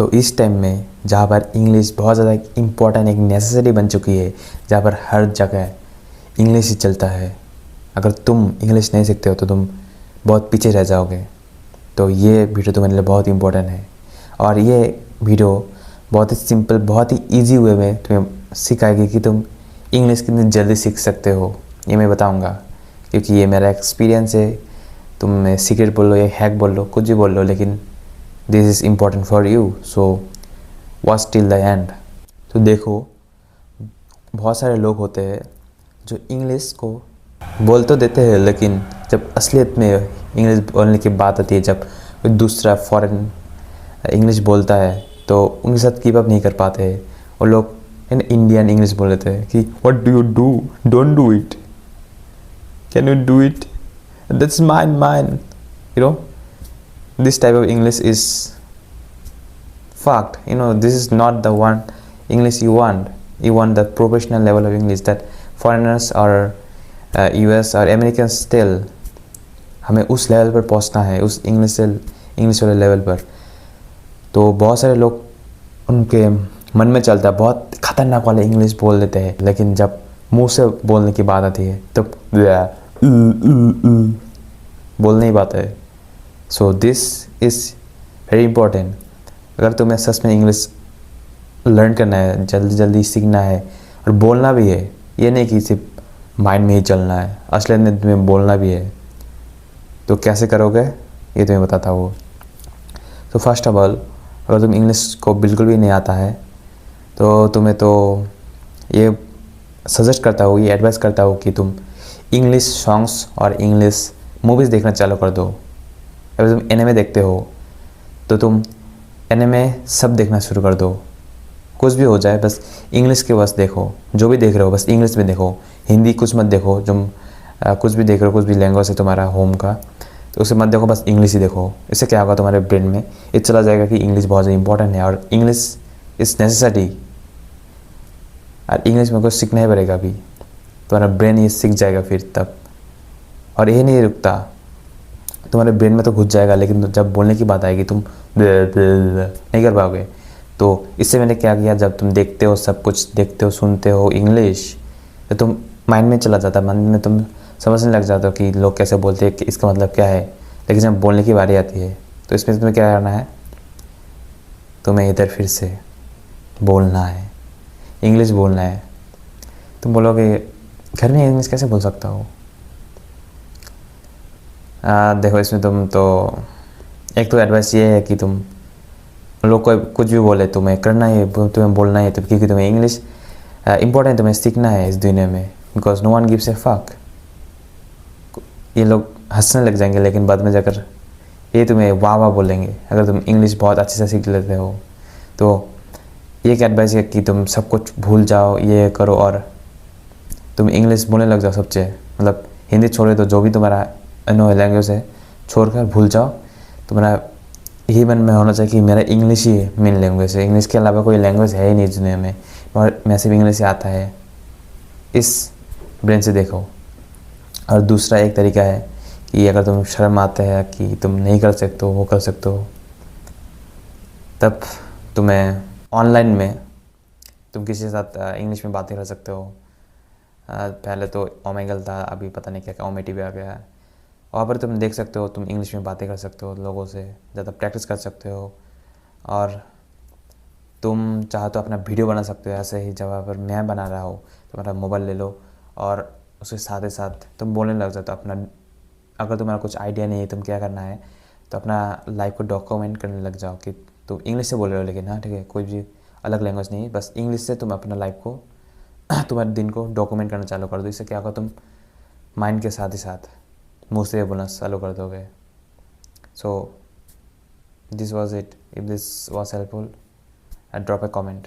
तो इस टाइम में जहाँ पर इंग्लिश बहुत ज़्यादा इम्पोर्टेंट एक नेसेसरी बन चुकी है, जहाँ पर हर जगह इंग्लिश ही चलता है, अगर तुम इंग्लिश नहीं सीखते हो तो तुम बहुत पीछे रह जाओगे। तो ये वीडियो तुम्हारे लिए बहुत इम्पोर्टेंट है और ये वीडियो बहुत ही सिंपल, बहुत ही ईजी वे में तुम्हें सिखाएगी कि तुम इंग्लिश कितनी जल्दी सीख सकते हो। ये मैं बताऊँगा क्योंकि ये मेरा एक्सपीरियंस है। तुम सीक्रेट बोल लो या हैक बोल लो, कुछ भी बोल लो, लेकिन this is important for you, so watch till the end. तो देखो, बहुत सारे लोग होते हैं जो इंग्लिश को बोल तो देते हैं, लेकिन जब असलियत में इंग्लिश बोलने की बात आती है, जब कोई दूसरा फॉरेन इंग्लिश बोलता है तो उनके साथ कीप अप नहीं कर पाते हैं। और लोग इंडियन इंग्लिश बोल देते हैं कि what do you do, don't do it, can you do it, that's mine, you know, this type of English is fucked. This is not the one English you want. You want the professional level of English that foreigners or US or Americans still, हमें उस level पर पहुंचना है, उस English वाले level पर। तो बहुत सारे लोग उनके मन में चलता है, बहुत खतरनाक वाले इंग्लिश बोल देते हैं, लेकिन जब मुंह से बोलने की बात आती है तो बोल नहीं पाते हैं। So this is very important. अगर तुम्हें सच में इंग्लिश लर्न करना है, जल्दी जल्दी सीखना है और बोलना भी है, ये नहीं कि सिर्फ माइंड में ही चलना है, असलियत में तुम्हें बोलना भी है, तो कैसे करोगे ये तुम्हें बताता हूँ। तो फर्स्ट ऑफ ऑल, अगर तुम इंग्लिश को बिल्कुल भी नहीं आता है तो तुम्हें तो ये सजेस्ट करता हूँ, ये एडवाइस करता हूँ कि तुम इंग्लिश सॉन्ग्स और इंग्लिश मूवीज़ देखना चालू कर दो। अगर तुम एनिमे देखते हो तो तुम एनिमे सब देखना शुरू कर दो, कुछ भी हो जाए, बस इंग्लिश के बस देखो। जो भी देख रहे हो बस इंग्लिश में देखो, हिंदी कुछ मत देखो। तुम कुछ भी देख रहे हो, कुछ भी लैंग्वेज है तुम्हारा होम का, तो उसे मत देखो, बस इंग्लिश ही देखो। इससे क्या होगा, तुम्हारे ब्रेन में ये चला जाएगा कि इंग्लिश बहुत ज़्यादा इंपॉर्टेंट है और इंग्लिश इज़ नेसेसरी, और इंग्लिश में कुछ सीखना ही पड़ेगा। अभी तुम्हारा ब्रेन ये सीख जाएगा फिर तब। और ये नहीं रुकता, तुम्हारे ब्रेन में तो घुस जाएगा, लेकिन जब बोलने की बात आएगी तुम नहीं कर पाओगे। तो इससे मैंने क्या किया, जब तुम देखते हो, सब कुछ देखते हो, सुनते हो इंग्लिश, तो तुम माइंड में चला जाता है, मन में तुम समझने लग जाते हो कि लोग कैसे बोलते हैं, कि इसका मतलब क्या है। लेकिन जब बोलने की बारी आती है तो इसमें तुम्हें क्या करना है, तुम्हें इधर फिर से बोलना है, इंग्लिश बोलना है। तुम बोलोगे घर में इंग्लिश कैसे बोल सकता हो। देखो, इसमें तुम तो एक तो एडवाइस ये है कि तुम लोग को कुछ भी बोले, तुम्हें करना है, तुम्हें बोलना है, तो क्योंकि तुम्हें इंग्लिश इम्पोर्टेंट, तुम्हें सीखना है इस दुनिया में, because no one gives a fuck. ये लोग हंसने लग जाएंगे, लेकिन बाद में जाकर ये तुम्हें वाह वाह बोलेंगे अगर तुम इंग्लिश बहुत अच्छे से सीख लेते हो। तो एक एडवाइस है कि तुम सब कुछ भूल जाओ, ये करो और तुम इंग्लिश बोलने लग जाओ सबसे, मतलब हिंदी छोड़े तो जो भी तुम्हारा अन्य लैंग्वेज है छोड़कर भूल जाओ। तुम्हारा यही मन में होना चाहिए कि मेरा इंग्लिश ही मेन लैंग्वेज है, इंग्लिश के अलावा कोई लैंग्वेज है ही नहीं दुनिया में, और मैं सिर्फ इंग्लिश से आता है, इस ब्रेन से देखो। और दूसरा एक तरीका है कि अगर तुम शर्म आता है कि तुम नहीं कर सकते हो, वो कर सकते हो, तब तुम्हें ऑनलाइन में तुम किसी के साथ इंग्लिश में बातें कर सकते हो। पहले तो ओमेगल था, अभी पता नहीं क्या क्या ओमेटी भी आ गया है। वहाँ पर तुम देख सकते हो, तुम इंग्लिश में बातें कर सकते हो लोगों से, ज़्यादा प्रैक्टिस कर सकते हो। और तुम चाहो तो अपना वीडियो बना सकते हो, ऐसे ही जगह पर मैं बना रहा हूँ, तुम्हारा मोबाइल ले लो और उसके साथ ही साथ तुम बोलने लग जाते हो अपना। अगर तुम्हारा कुछ आइडिया नहीं है तुम क्या करना है, तो अपना लाइफ को डॉक्यूमेंट करने लग जाओ कि तुम इंग्लिश से बोल रहे हो, लेकिन हाँ ठीक है, कोई भी अलग लैंग्वेज नहीं, बस इंग्लिश से तुम अपना लाइफ को तुम्हारे दिन को डॉक्यूमेंट करना चालू कर दो। इससे क्या होगा, तुम माइंड के साथ ही साथ मुँह से बोलना चालू कर दोगे। So this was it. If this was helpful, drop A comment.